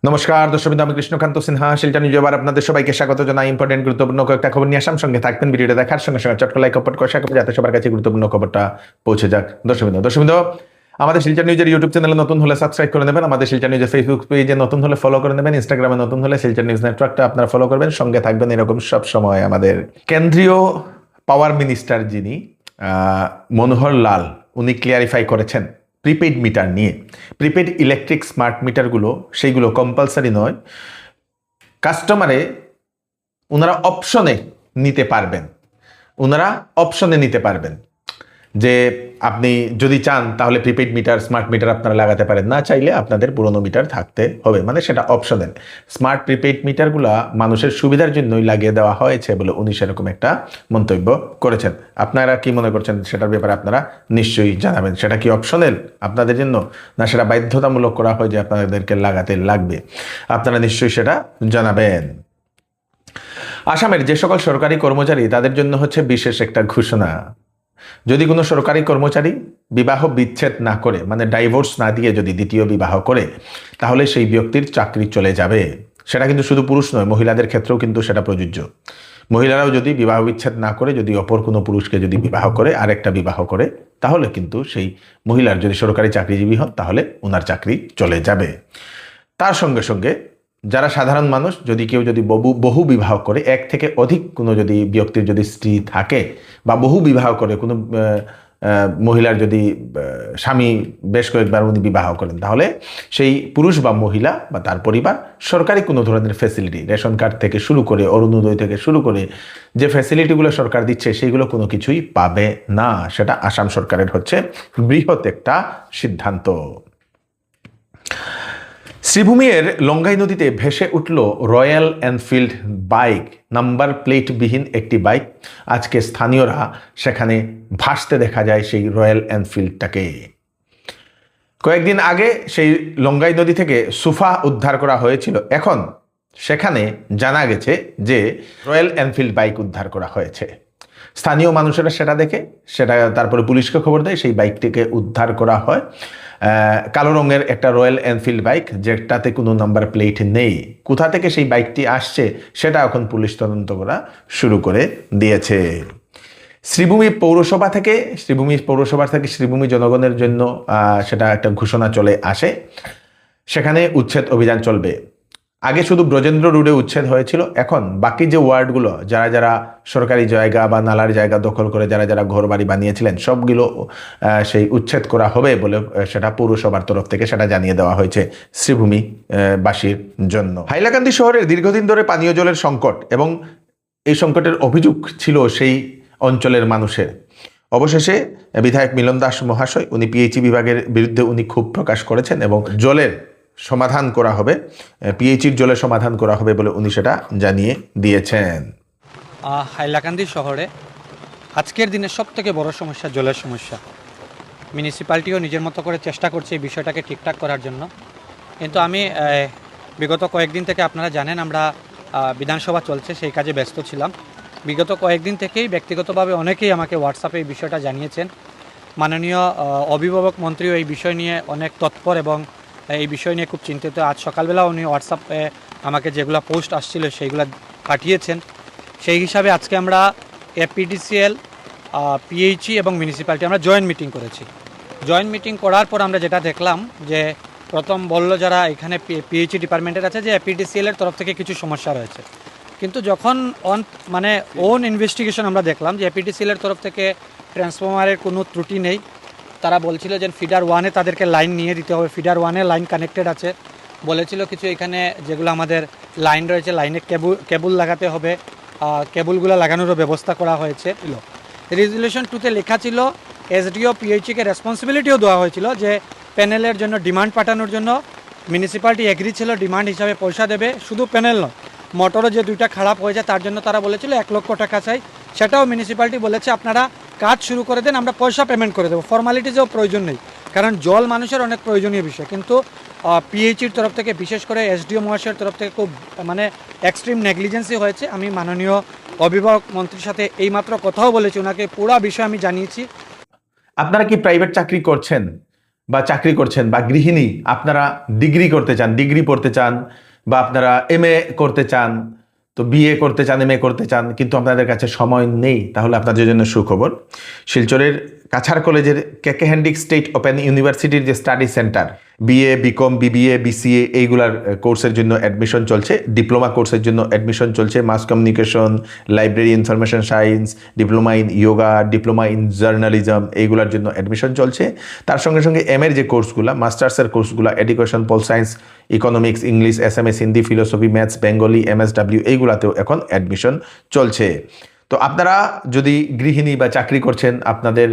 নমস্কার দর্শকবৃন্দ, আমি কৃষ্ণকান্ত সিনহা শিলচর নিউজে আবার আপনাদের সবাইকে স্বাগত জানাই। ইম্পর্টেন্ট গুরুত্বপূর্ণ কয়েকটা খবর নিয়ে আসাম, সঙ্গে থাকবেন। ভিডিওটা দেখার সঙ্গে সঙ্গে চটকা লাইক কমেন্ট করে শেয়ার যাতে সবার কাছে গুরুত্বপূর্ণ খবরটা পৌঁছে যাক। দর্শকবৃন্দ আমাদের শিলচর নিউজের ইউটিউব চ্যানেলে নতুন হলে সাবস্ক্রাইব করে নেবেন, আমাদের শিলচর নিউজের ফেসবুক পেজে নতুন হলে ফলো করে নেবেন, ইনস্টাগ্রামে নতুন হলে শিলচর নিউজ নেটওয়ার্কটা আপনারা ফলো করবেন, সঙ্গে থাকবেন এরকম সব সময়। আমাদের কেন্দ্রীয় পাওয়ার মিনিস্টার যিনি মনোহর লাল, উনি ক্লিয়ারিফাই করেছেন প্রিপেইড মিটার নিয়ে। প্রিপেইড ইলেকট্রিক স্মার্ট মিটারগুলো সেইগুলো কম্পালসারি নয়, কাস্টমারে ওনারা অপশনে নিতে পারবেন যে আপনি যদি চান তাহলে প্রিপেইড মিটার স্মার্ট মিটার আপনারা লাগাতে পারেন, না চাইলে আপনাদের পুরনো মিটার থাকতে হবে, মানে সেটা অপশনাল। স্মার্ট প্রিপেইড মিটারগুলো মানুষের সুবিধার জন্যই লাগিয়ে দেওয়া হয়েছে বলে উনি সেরকম একটা মন্তব্য করেছেন। আপনারা কি মনে করছেন সেটার ব্যাপারে আপনারা নিশ্চয়ই জানাবেন। সেটা কি অপশনাল আপনাদের জন্য, না সেটা বাধ্যতামূলক করা হয় যে আপনাদেরকে লাগাতে লাগবে? আপনারা নিশ্চয়ই সেটা জানাবেন। আসামের যে সকল সরকারি কর্মচারী তাদের জন্য হচ্ছে বিশেষ একটা ঘোষণা। যদি কোনো সরকারি কর্মচারী বিবাহ বিচ্ছেদ না করে, মানে ডাইভোর্স না দিয়ে যদি দ্বিতীয় বিবাহ করে, তাহলে সেই ব্যক্তির চাকরি চলে যাবে। সেটা কিন্তু শুধু পুরুষ নয়, মহিলাদের ক্ষেত্রেও কিন্তু সেটা প্রযোজ্য। মহিলারাও যদি বিবাহ বিচ্ছেদ না করে যদি অপর কোনো পুরুষকে যদি বিবাহ করে, আরেকটা বিবাহ করে, তাহলে কিন্তু সেই মহিলার যদি সরকারি চাকরিজীবী হন তাহলে ওনার চাকরি চলে যাবে। তার সঙ্গে সঙ্গে যারা সাধারণ মানুষ, যদি কেউ যদি বহু বিবাহ করে, এক থেকে অধিক কোনো যদি ব্যক্তির যদি স্ত্রী থাকে বা বহু বিবাহ করে, কোনো মহিলার যদি স্বামী বেশ কয়েকবার উনি বিবাহ করেন, তাহলে সেই পুরুষ বা মহিলা বা তার পরিবার সরকারি কোনো ধরনের ফ্যাসিলিটি, রেশন কার্ড থেকে শুরু করে অরুণোদয় থেকে শুরু করে যে ফ্যাসিলিটিগুলো সরকার দিচ্ছে সেইগুলো কোনো কিছুই পাবে না। সেটা আসাম সরকারের হচ্ছে বৃহৎ একটা সিদ্ধান্ত। শ্রীভূমির লঙ্গাই নদীতে ভেসে উঠল রয়্যাল এনফিল্ড বাইক, নাম্বার প্লেটবিহীন একটি বাইক। আজকে স্থানীয়রা সেখানে ভাসতে দেখা যায় সেই রয়্যাল এনফিল্ডটাকে। কয়েকদিন আগে সেই লঙ্গাই নদী থেকে সোফা উদ্ধার করা হয়েছিল, এখন সেখানে জানা গেছে যে রয়্যাল এনফিল্ড বাইক উদ্ধার করা হয়েছে। স্থানীয় মানুষেরা সেটা দেখে তারপরে পুলিশকে খবর দেয়, সেই বাইকটিকে উদ্ধার করা হয়। কালো রঙের একটা রয়্যাল এনফিল্ড বাইক, যেটাতে কোনো নাম্বার প্লেট নেই। কোথা থেকে সেই বাইকটি আসছে সেটা এখন পুলিশ তদন্ত করা শুরু করে দিয়েছে। শ্রীভূমি পৌরসভা থেকে শ্রীভূমি জনগণের জন্য সেটা একটা ঘোষণা চলে আসে, সেখানে উচ্ছেদ অভিযান চলবে। আগে শুধু ব্রজেন্দ্র রোডে উচ্ছেদ হয়েছিল, এখন বাকি যে ওয়ার্ডগুলো যারা সরকারি জায়গা বা নালার জায়গা দখল করে যারা ঘর বাড়ি বানিয়েছিলেন, সবগুলো সেই উচ্ছেদ করা হবে বলে সেটা পৌরসভার তরফ থেকে সেটা জানিয়ে দেওয়া হয়েছে শ্রীভূমি বাসীর জন্য। হাইলাকান্দি শহরের দীর্ঘদিন ধরে পানীয় জলের সংকট, এবং এই সংকটের অভিযোগ ছিল সেই অঞ্চলের মানুষের। অবশেষে বিধায়ক মিলন দাস মহাশয়, উনি পিএইচই বিভাগের বিরুদ্ধে উনি ক্ষোভ প্রকাশ করেছেন এবং জলের সমাধান করা হবে, পিএইচির জলের সমাধান করা হবে বলে উনি সেটা জানিয়ে দিয়েছেন। হাইলাকান্দি শহরে আজকের দিনে সবথেকে বড় সমস্যা জলের সমস্যা। মিউনিসিপ্যালিটিও নিজের মতো করে চেষ্টা করছে এই বিষয়টাকে ঠিকঠাক করার জন্য, কিন্তু আমি বিগত কয়েকদিন থেকে, আপনারা জানেন আমরা বিধানসভা চলছে, সেই কাজে ব্যস্ত ছিলাম। বিগত কয়েকদিন থেকেই ব্যক্তিগতভাবে অনেকেই আমাকে হোয়াটসঅ্যাপে এই বিষয়টা জানিয়েছেন। মাননীয় অভিভাবক মন্ত্রীও এই বিষয় নিয়ে অনেক তৎপর এবং এই বিষয় নিয়ে খুব চিন্তিত। আজ সকালবেলা উনি হোয়াটসঅ্যাপে আমাকে যেগুলো পোস্ট আসছিল সেইগুলো পাঠিয়েছেন। সেই হিসাবে আজকে আমরা এপিডিসিএল, পিএইচই এবং মিউনিসিপ্যালিটি আমরা জয়েন্ট মিটিং করেছি। জয়েন্ট মিটিং করার পর আমরা যেটা দেখলাম যে প্রথম বলল যারা এখানে পিএইচই ডিপার্টমেন্টের আছে যে এপিডিসিএলের তরফ থেকে কিছু সমস্যা রয়েছে, কিন্তু যখন ওন ইনভেস্টিগেশন আমরা দেখলাম যে এপিডিসিএলের তরফ থেকে ট্রান্সফরমারের কোনো ত্রুটি নেই। তারা বলছিল যে ফিডার ওয়ানে তাদেরকে লাইন নিয়ে দিতে হবে, ফিডার ওয়ানে লাইন কানেক্টেড আছে। বলেছিল কিছু এখানে যেগুলো আমাদের লাইন রয়েছে, লাইনে কেবল লাগাতে হবে, কেবলগুলো লাগানোরও ব্যবস্থা করা হয়েছে। রেজলিউশন 2তে লেখা ছিল, এসডিও পিএইচইকে রেসপন্সিবিলিটিও দেওয়া হয়েছিল যে প্যানেলের জন্য ডিমান্ড পাঠানোর জন্য মিউনিসিপ্যালিটি এগ্রি ছিল, ডিমান্ড হিসাবে পয়সা দেবে। শুধু প্যানেল নয়, মোটরও যে 2টা খারাপ হয়ে যায় তার জন্য তারা বলেছিল 1 লক্ষ টাকা চাই, সেটাও মিউনিসিপ্যালিটি বলেছে আপনারা কাজ শুরু করে দেন, আমরা পয়সা পেমেন্ট করে দেবো, ফর্মালিটিজেও প্রয়োজন নেই, কারণ জল মানুষের অনেক প্রয়োজনীয় বিষয়। কিন্তু পিএইচির তরফ থেকে, বিশেষ করে এসডিও মহাশয়ের তরফ থেকে খুব এক্সট্রিম নেগলিজেন্সি হয়েছে। আমি মাননীয় অভিভাবক মন্ত্রীর সাথে এইমাত্র কথাও বলেছি, ওনাকে পুরো বিষয় আমি জানিয়েছি। আপনারা কি প্রাইভেট চাকরি করছেন? বা চাকরি করছেন বা গৃহিণী, আপনারা ডিগ্রি করতে চান, ডিগ্রি পড়তে চান, বা আপনারা এমএ করতে চান, তো বিএ করতে চান, এমএ করতে চান, কিন্তু আপনাদের কাছে সময় নেই, তাহলে আপনাদের জন্য সুখবর। শিলচরের কাছাড় কলেজের কেকে হ্যান্ডিক স্টেট ওপেন ইউনিভার্সিটির যে study centre, BA, BCom, BBA, BCA এইগুলার কোর্সের জন্য অ্যাডমিশন চলছে, ডিপ্লোমা কোর্সের জন্য অ্যাডমিশন চলছে, mass communication, library information science, diploma in yoga, diploma in journalism, এইগুলোর জন্য অ্যাডমিশন চলছে। তার সঙ্গে সঙ্গে এর যে কোর্সগুলো, মাস্টার্সের কোর্সগুলো, education, pol science, economics, English, SMS, Hindi, philosophy, maths, Bengali, MSW এইগুলাতেও এখন অ্যাডমিশন চলছে। তো আপনারা যদি গৃহিণী বা চাকরি করছেন, আপনাদের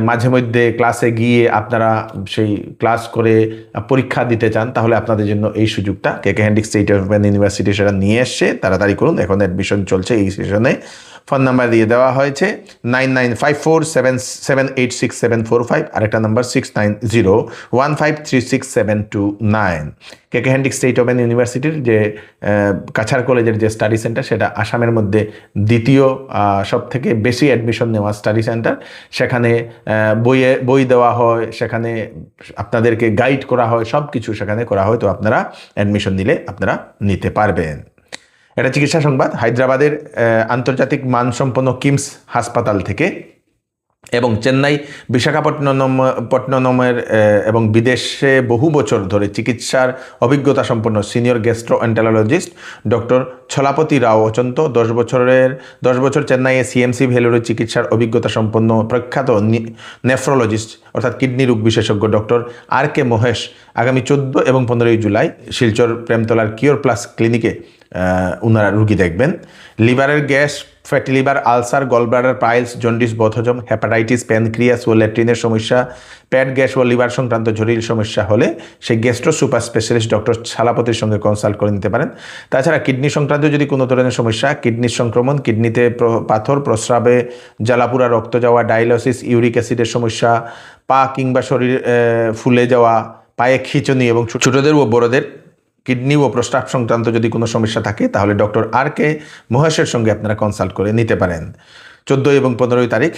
মাঝে মধ্যে ক্লাসে গিয়ে আপনারা সেই ক্লাস করে পরীক্ষা দিতে চান, তাহলে আপনাদের জন্য এই সুযোগটা কেকে হ্যান্ডিক স্টেট ওপেন ইউনিভার্সিটি সেটা নিয়ে এসছে। তাড়াতাড়ি করুন, এখন অ্যাডমিশন চলছে এই সেশনে। ফোন নাম্বার দিয়ে দেওয়া হয়েছে 995477867745, আরেকটা নাম্বার 6901536729। কেকে হ্যান্ডিক স্টেট ওপেন ইউনিভার্সিটির যে কাছাড় কলেজের যে স্টাডি সেন্টার, সেটা আসামের মধ্যে দ্বিতীয় সব থেকে বেশি অ্যাডমিশন নেওয়া স্টাডি সেন্টার। সেখানে বই দেওয়া হয়, সেখানে আপনাদেরকে গাইড করা হয়, সব কিছু সেখানে করা হয়। তো আপনারা অ্যাডমিশন নিলে আপনারা নিতে পারবেন। এটা চিকিৎসা সংবাদ হায়দ্রাবাদের আন্তর্জাতিক মানসম্পন্ন কিমস হাসপাতাল থেকে এবং চেন্নাই, বিশাখাপট্টনমের এবং বিদেশে বহু বছর ধরে চিকিৎসার অভিজ্ঞতা সম্পন্ন সিনিয়র গ্যাস্ট্রোএন্টারোলজিস্ট ডক্টর ছলাপতি রাও অচন্ত, 10 বছর চেন্নাইয়ে সিএমসি ভেলোরে চিকিৎসার অভিজ্ঞতা সম্পন্ন প্রখ্যাত নেফ্রোলজিস্ট অর্থাৎ কিডনি রোগ বিশেষজ্ঞ ডক্টর আর কে মহেশ আগামী 14 এবং 15 জুলাই শিলচর প্রেমতলার কিওর প্লাস ক্লিনিকে ওনারা রুগী দেখবেন। লিভারের gas, fatty liver, ulcer, gallbladder, piles, jaundice, বদহজম, হেপাটাইটিস, প্যানক্রিয়াস ও ল্যাট্রিনের সমস্যা, পেট গ্যাস ও লিভার সংক্রান্ত জটিল সমস্যা হলে সেই গ্যাস্ট্রো সুপার স্পেশালিস্ট ডক্টর ছালাপতির সঙ্গে কনসাল্ট করে নিতে পারেন। তাছাড়া কিডনি সংক্রান্ত যদি কোনো ধরনের সমস্যা, কিডনির সংক্রমণ, কিডনিতে পাথর, প্রস্রাবে জ্বালাপুরা, রক্ত যাওয়া, ডায়ালিসিস, ইউরিক অ্যাসিডের সমস্যা, পা কিংবা শরীর ফুলে যাওয়া, পায়ে খিঁচুনি এবং ছোটদের ও বড়দের কিডনি ও প্রস্রাব সংক্রান্ত যদি কোনো সমস্যা থাকে, তাহলে ডক্টর আর কে মহেশের সঙ্গে আপনারা কনসাল্ট করে নিতে পারেন। 14 এবং 15 তারিখ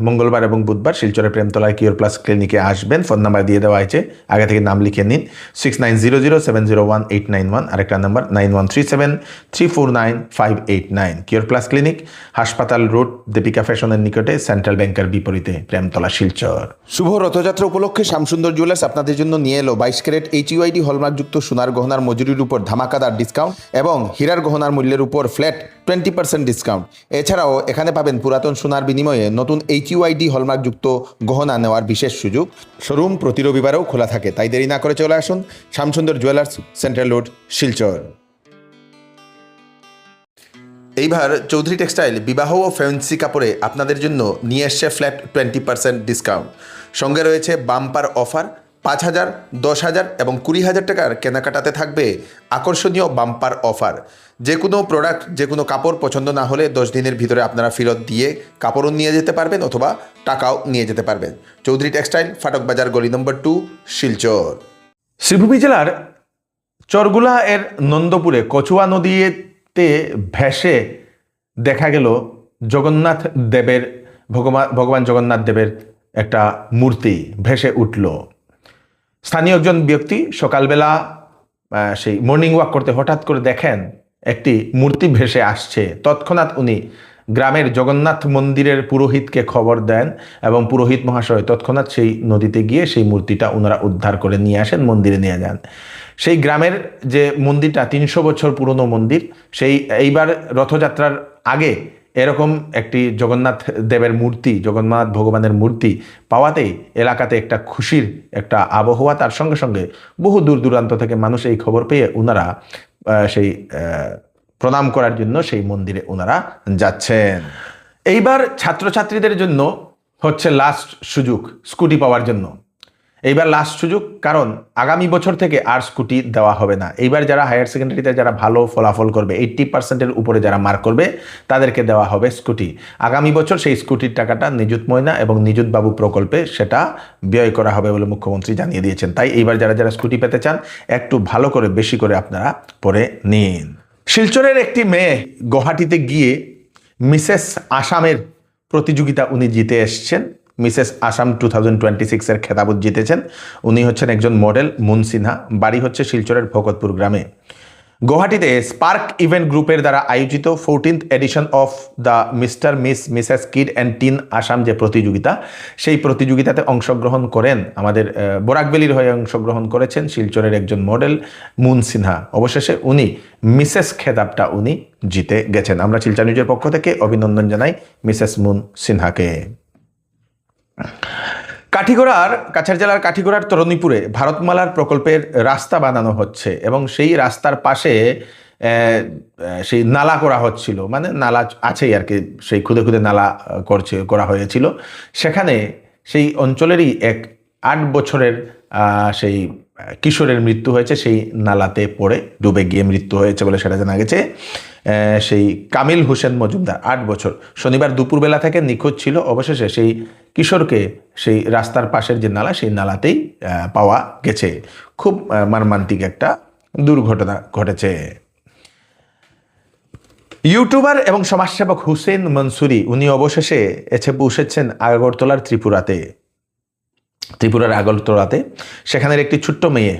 মঙ্গলবার এবং বুধবার শিলচরের প্রেমতলায় কিওর প্লাস ক্লিনিকে আসবেন। ফোন নাম্বার দিয়ে দেওয়া হয়েছে, আগে থেকে নাম লিখে নিন 6900701891, আরেকটা নাম্বার 9137349589। কিওর প্লাস ক্লিনিক, হাসপাতাল রোড, দীপিকা ফ্যাশনের নিকটে, সেন্ট্রাল ব্যাংকের বিপরীতে, প্রেমতলা, শিলচর। শুভ রথযাত্রা উপলক্ষে শ্যামসুন্দর জুয়েলার্স আপনাদের জন্য নিয়ে এলো 22 ক্যারেট HUID হলমার্কযুক্ত সোনার গহনার মজুরির উপর ধামাকাদার ডিসকাউন্ট এবং হীরার গহনার মূল্যের উপর ফ্ল্যাট 20% ডিসকাউন্ট। এছাড়াও এখানে পাবেন পুরাতন সোনার বিনিময়ে নতুন HUID হলমার্কযুক্ত গহনা নেওয়ার বিশেষ সুযোগ। শোরুম প্রতি রবিবারেও খোলা থাকে, তাই দেরি না করে চলে আসুন Shyamsundar jewellers, central road, Silchar. এইবার চৌধুরী টেক্সটাইল বিবাহ ও ফ্যান্সি কাপড়ে আপনাদের জন্য নিয়ে এসছে ফ্ল্যাট 20% ডিসকাউন্ট। সঙ্গে রয়েছে বাম্পার অফার, 5,000, 10,000 এবং 20,000 টাকার কেনাকাটাতে থাকবে আকর্ষণীয় বাম্পার অফার। যে কোনো প্রোডাক্ট, যে কোনো কাপড় পছন্দ না হলে 10 দিনের ভিতরে আপনারা ফেরত দিয়ে কাপড়ও নিয়ে যেতে পারবেন অথবা টাকাও নিয়ে যেতে পারবেন। চৌধুরী টেক্সটাইল, ফাটক বাজার, গলি নম্বর 2, শিলচর। শ্রীভূমি জেলার চরগুলা এর নন্দপুরে কচুয়া নদীতে ভেসে দেখা গেল জগন্নাথ দেবের, ভগবান জগন্নাথ দেবের একটা মূর্তি ভেসে উঠল। স্থানীয় একজন ব্যক্তি সকালবেলা সেই মর্নিং ওয়াক করতে হঠাৎ করে দেখেন একটি মূর্তি ভেসে আসছে। তৎক্ষণাৎ উনি গ্রামের জগন্নাথ মন্দিরের পুরোহিতকে খবর দেন এবং পুরোহিত মহাশয় তৎক্ষণাৎ সেই নদীতে গিয়ে সেই মূর্তিটা ওনারা উদ্ধার করে নিয়ে আসেন, মন্দিরে নিয়ে যান। সেই গ্রামের যে মন্দিরটা 300 বছর পুরনো মন্দির, সেই এইবার রথযাত্রার আগে এরকম একটি জগন্নাথ দেবের মূর্তি, জগন্নাথ ভগবানের মূর্তি পাওয়াতেই এলাকাতে একটা খুশির একটা আবহাওয়া। তার সঙ্গে সঙ্গে বহু দূর দূরান্ত থেকে মানুষ এই খবর পেয়ে ওনারা সেই প্রণাম করার জন্য সেই মন্দিরে ওনারা যাচ্ছেন। এইবার ছাত্রছাত্রীদের জন্য হচ্ছে লাস্ট সুযোগ স্কুটি পাওয়ার জন্য। এইবার লাস্ট সুযোগ, কারণ আগামী বছর থেকে আর স্কুটি দেওয়া হবে না। এইবার যারা হায়ার সেকেন্ডারিতে যারা ভালো ফলাফল করবে, 80%-এর উপরে যারা মার্ক করবে, তাদেরকে দেওয়া হবে স্কুটি। আগামী বছর সেই স্কুটির টাকাটা নিযুত ময়না এবং নিযুত বাবু প্রকল্পে সেটা ব্যয় করা হবে বলে মুখ্যমন্ত্রী জানিয়ে দিয়েছেন। তাই এইবার যারা যারা স্কুটি পেতে চান, একটু ভালো করে বেশি করে আপনারা পড়ে নিন। শিলচরের একটি মেয়ে গুয়াহাটিতে গিয়ে মিসেস আসামের প্রতিযোগিতা উনি জিতে এসছেন। মিসেস আসাম 2026-এর খেতাব জিতেছেন। উনি হচ্ছেন একজন মডেল, মুন সিনহা। বাড়ি হচ্ছে শিলচরের ভকতপুর গ্রামে। গুয়াহাটিতে স্পার্ক ইভেন্ট গ্রুপের দ্বারা আয়োজিত 14th edition of the Mr Mrs kid and teen Assam যে প্রতিযোগিতা, সেই প্রতিযোগিতাতে অংশগ্রহণ করেন আমাদের বরাকবেলির হয়ে অংশগ্রহণ করেছেন শিলচরের একজন মডেল মুন সিনহা। অবশেষে উনি মিসেস খেতাবটা উনি জিতে গেছেন। আমরা শিলচর নিউজের পক্ষ থেকে অভিনন্দন জানাই মিসেস মুন সিনহাকে। কাছাড় জেলার কাঠিগড়ার তরণীপুরে ভারতমালার প্রকল্পের রাস্তা বানানো হচ্ছে এবং সেই রাস্তার পাশে সেই নালা করা হচ্ছিল, মানে নালা আছেই আর কি, সেই খুদে খুদে নালা করা হয়েছিল। সেখানে সেই অঞ্চলেরই এক 8 বছরের সেই কিশোরের মৃত্যু হয়েছে, সেই নালাতে পড়ে ডুবে গিয়ে মৃত্যু হয়েছে বলে সেটা জানা গেছে। সেই কামিল হোসেন মজুমদার 8 বছর শনিবার দুপুরবেলা থেকে নিখোঁজ ছিল। অবশেষে সেই কিশোরকে সেই রাস্তার পাশের যে নালা, সেই নালাতেই পাওয়া গেছে। খুব মর্মান্তিক একটা দুর্ঘটনা ঘটেছে। ইউটিউবার এবং সমাজসেবক হুসেইন মনসুরি উনি অবশেষে পৌঁছেছেন আগরতলার ত্রিপুরার আগরতলাতে। সেখানের একটি ছোট্ট মেয়ে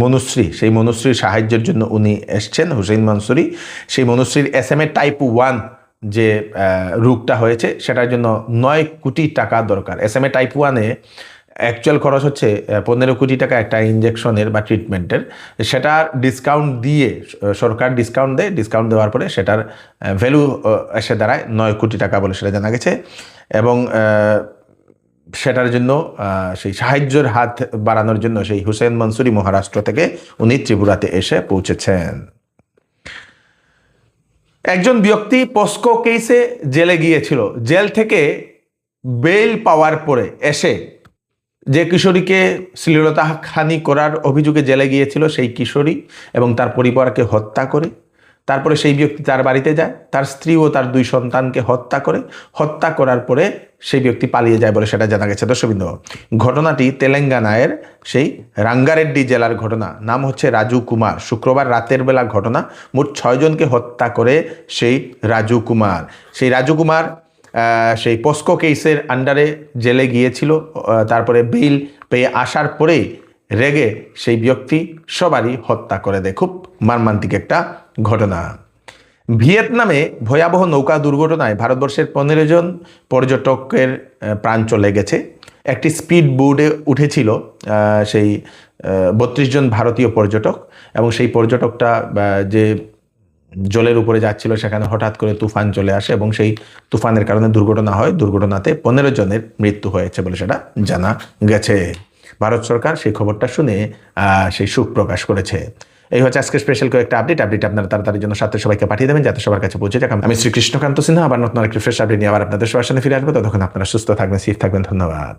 মনুশ্রী, সেই মনুশ্রীর সাহায্যের জন্য উনি এসছেন হুসেইন মনসুরি। সেই মনুশ্রীর SMA টাইপ 1 যে রোগটা হয়েছে সেটার জন্য 9 কোটি টাকা দরকার। SMA টাইপ 1-এ অ্যাকচুয়াল খরচ হচ্ছে 15 কোটি টাকা একটা ইঞ্জেকশনের বা ট্রিটমেন্টের। সেটা ডিসকাউন্ট দিয়ে, সরকার ডিসকাউন্ট দেয়, ডিসকাউন্ট দেওয়ার পরে সেটার ভ্যালু এসে দাঁড়ায় 9 কোটি টাকা বলে সেটা জানা গেছে। এবং সেটার জন্য সেই সাহায্যের হাত বাড়ানোর জন্য সেই হুসেইন মনসুরি মহারাষ্ট্র থেকে উনি ত্রিপুরাতে এসে পৌঁছেছেন। একজন ব্যক্তি পস্কো কেসে জেলে গিয়েছিল। জেল থেকে বেইল পাওয়ার পরে এসে যে কিশোরীকে শ্লীলতাহানি করার অভিযোগে জেলে গিয়েছিল, সেই কিশোরী এবং তার পরিবারকে হত্যা করে তারপরে সেই ব্যক্তি তার বাড়িতে যায়, তার স্ত্রী ও তার 2 সন্তানকে হত্যা করার পরে সেই ব্যক্তি পালিয়ে যায় বলে সেটা জানা গেছে। দর্শকবৃন্দ, ঘটনাটি তেলেঙ্গানার সেই রাঙ্গারেড্ডি জেলার ঘটনা। নাম হচ্ছে রাজু কুমার। শুক্রবার রাতের বেলা ঘটনা। মোট 6 জনকে হত্যা করে সেই রাজু কুমার সেই পস্কো কেসের আন্ডারে জেলে গিয়েছিল। তারপরে বেইল পেয়ে আসার পরেই রেগে সেই ব্যক্তি সবারই হত্যা করে দেয়। খুব মর্মান্তিক একটা ঘটনা। ভিয়েতনামে ভয়াবহ নৌকা দুর্ঘটনায় ভারতবর্ষের 15 জন পর্যটকের প্রাণ চলে গেছে। একটি স্পিড বোটে উঠেছিল সেই 32 জন ভারতীয় পর্যটক এবং সেই পর্যটকটা যে জলের উপরে যাচ্ছিল সেখানে হঠাৎ করে তুফান চলে আসে এবং সেই তুফানের কারণে দুর্ঘটনা হয়। দুর্ঘটনাতে 15 জনের মৃত্যু হয়েছে বলে সেটা জানা গেছে। ভারত সরকার সেই খবরটা শুনে সেই শোক প্রকাশ করেছে। এই হচ্ছে আজকে স্পেশাল কয়েকটা আপডেট আপনারা তাড়াতাড়ির জন্য সাথে সবাইকে পাঠিয়ে দেবেন যাতে সবার কাছে পৌঁছে যাক। আমি শ্রী কৃষ্ণকান্ত সিনহা আবার নতুন একটি ফ্রেশ আপডেট নিয়ে আবার আপনাদের সবার সামনে ফিরে আসবো। ততক্ষণ আপনারা সুস্থ থাকবেন, সেফ থাকবেন। ধন্যবাদ।